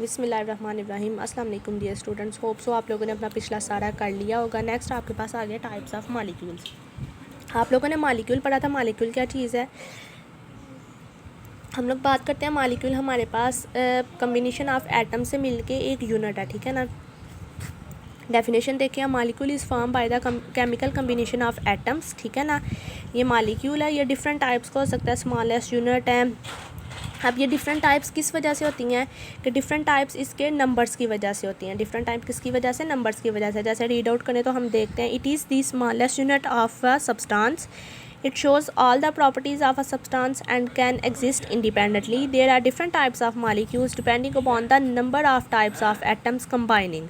बिस्मिल्लाहिर्रहमानिर्रहीम। अस्सलाम वालेकुम डियर स्टूडेंट्स, होप सो आप लोगों ने अपना पिछला सारा कर लिया होगा। नेक्स्ट आपके पास आ गया टाइप्स ऑफ मालिक्यूल्स। आप लोगों ने मालिक्यूल पढ़ा था। मालिक्यूल क्या चीज़ है? हम लोग बात करते हैं मालिक्यूल हमारे पास कम्बिनेशन ऑफ एटम से मिलके एक यूनिट है, ठीक है ना। डेफिनेशन देखिए, molecule is form by the chemical combination of atoms, ठीक है ना। ये मालिक्यूल है, ये डिफरेंट टाइप्स का हो सकता है, स्मॉलेस्ट यूनिट है। अब ये डिफरेंट टाइप्स किस वजह से होती हैं कि डिफरेंट टाइप्स इसके नंबर्स की वजह से होती हैं। डिफरेंट टाइप किसकी वजह से? नंबर्स की वजह से। जैसे रीड आउट करें तो हम देखते हैं, it is the smallest unit of a substance, it shows all the properties of a substance and can exist independently. There are different types of molecules depending upon the number of types of atoms combining.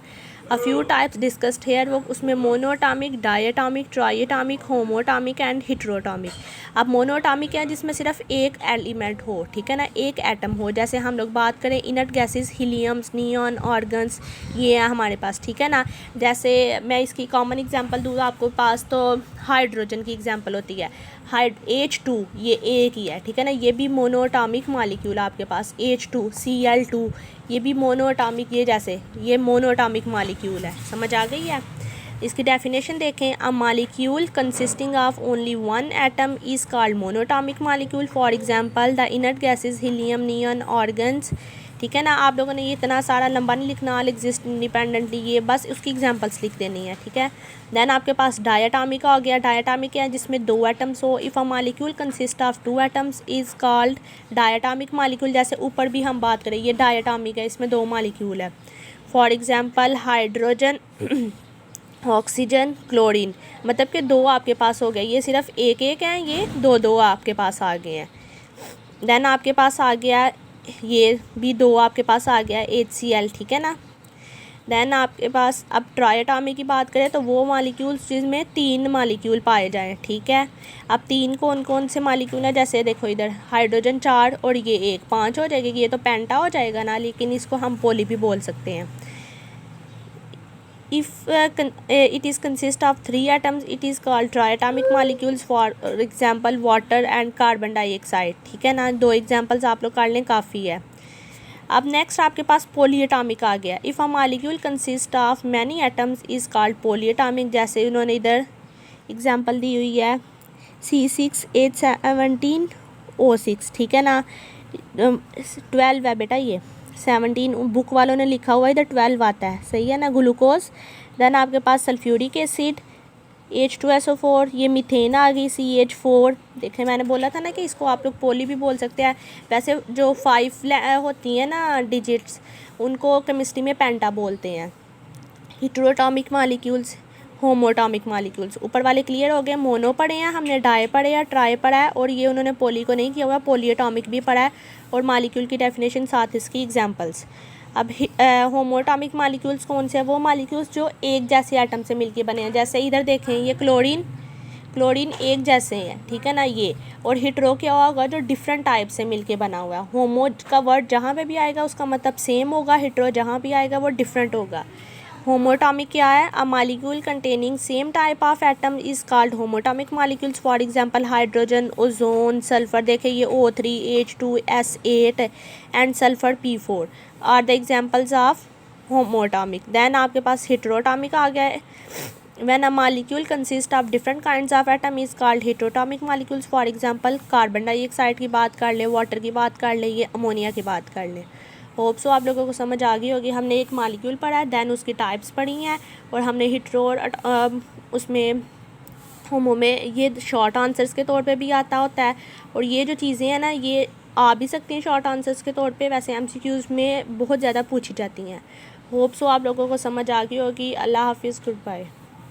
A few types discussed here वो उसमें monoatomic, diatomic, triatomic, होमोटॉमिक and हिट्रोटॉमिक। अब monoatomic क्या है? जिसमें सिर्फ एक element हो, ठीक है ना, एक एटम हो। जैसे हम लोग बात करें इनर्ट गैसेस, हीलियम्स, नियॉन, ऑर्गन्स, ये है हमारे पास, ठीक है ना। जैसे मैं इसकी कॉमन एग्जांपल दूँ आपको पास, तो हाइड्रोजन की एग्जांपल होती है H2, ये एक ही है, ठीक है ना। ये भी मोनोटॉमिक मॉलिक्यूल आपके पास H2, Cl2, ये भी मोनोटॉमिक, ये जैसे ये मोनोटॉमिक मॉलिक्यूल है। समझ आ गई है? इसकी डेफिनेशन देखें, a molecule consisting of only one atom is called monoatomic molecule. For example the inert gases helium, neon, organs, ठीक है ना। आप लोगों ने ये इतना सारा लंबा नहीं लिखना, ऑल एग्जिस्ट इंडिपेंडेंटली, ये बस उसकी एग्जांपल्स लिख देनी है, ठीक है। देन आपके पास डायटॉमिक आ गया। डायटॉमिक क्या है? जिसमें दो एटम्स हो। If a molecule consist of two atoms is called diatomic molecule. जैसे ऊपर भी हम बात करें, ये डायटॉमिक है, इसमें दो मॉलिक्यूल है। For example hydrogen, oxygen, chlorine, मतलब कि दो आपके पास हो गए। ये सिर्फ एक एक हैं, ये दो दो आपके पास आ गए हैं। देन आपके पास आ गया, ये भी दो आपके पास आ गया HCl, ठीक है ना। देन आपके पास अब ट्राइटॉमिक की बात करें तो वो मॉलिक्यूल्स जिसमें तीन मॉलिक्यूल पाए जाएं, ठीक है। अब तीन कौन कौन से मॉलिक्यूल हैं? जैसे देखो इधर हाइड्रोजन 4 और ये एक, 5 हो जाएगी। ये तो पेंटा हो जाएगा ना, लेकिन इसको हम पोली भी बोल सकते हैं। If it is consist of three atoms, it is called triatomic molecules. For example water and carbon dioxide, ठीक है ना। दो एग्जांपल्स आप लोग कर लें, काफ़ी है। अब नेक्स्ट आपके पास पॉलीएटॉमिक आ गया। If a molecule consist of many atoms is called polyatomic. जैसे उन्होंने इधर एग्जांपल दी हुई है C6H17O6, ठीक है ना। 12 है बेटा, ये 17 बुक वालों ने लिखा हुआ है, इधर 12 आता है, सही है ना। ग्लूकोज। देन आपके पास सल्फ्यूरिक एसिड H2SO4, ये मीथेन आ गई CH4। देखें, मैंने बोला था ना कि इसको आप लोग पोली भी बोल सकते हैं। वैसे जो 5 होती हैं ना डिजिट्स, उनको केमिस्ट्री में पेंटा बोलते हैं। हिट्रोटॉमिक मॉलिक्यूल्स, होमोटॉमिक मॉलिक्यूल्स। ऊपर वाले क्लियर हो गए। मोनो पढ़े हैं हमने, डाई पढ़े हैं, ट्राई पढ़ा है, और ये उन्होंने पोली को नहीं किया हुआ, पॉलीएटॉमिक भी पढ़ा है, और मॉलिक्यूल की डेफिनेशन साथ इसकी एग्जांपल्स। अब होमोटॉमिक मॉलिक्यूल्स कौन से हैं? वो मॉलिक्यूल्स जो एक जैसे एटम से मिलके बने हैं। जैसे इधर देखें, ये क्लोरीन एक जैसे हैं, ठीक है ना ये। और हिट्रो क्या होगा? जो डिफरेंट टाइप से मिलके बना हुआ है। होमो का वर्ड जहाँ पे भी आएगा उसका मतलब सेम होगा, हिट्रो जहाँ भी आएगा वो डिफरेंट होगा। होमोटॉमिक क्या है? A molecule containing same type of atom is called homoatomic molecules. For example hydrogen, ozone, sulphur, देखें ये O3, H2, S8 and sulphur P4 are the examples of homoatomic. Then आपके पास हिट्रोटॉमिक आ गया है। When a molecule consists of different kinds of atom is called heteroatomic molecules. For example carbon dioxide की बात कर ले, वाटर की बात कर ले, ये अमोनिया की बात कर ले। होप सो आप लोगों को समझ आ गई होगी। हमने एक मॉलिक्यूल पढ़ा है, दैन उसकी टाइप्स पढ़ी हैं, और हमने हिट्रो उसमें होमो में ये शॉर्ट आंसर्स के तौर पे भी आता होता है। और ये जो चीज़ें हैं ना, ये आ भी सकती हैं शॉर्ट आंसर्स के तौर पे, वैसे MCQs में बहुत ज़्यादा पूछी जाती हैं। होप सो आप लोगों को समझ आ गई होगी। अल्लाह हाफिज़, गुड बाय।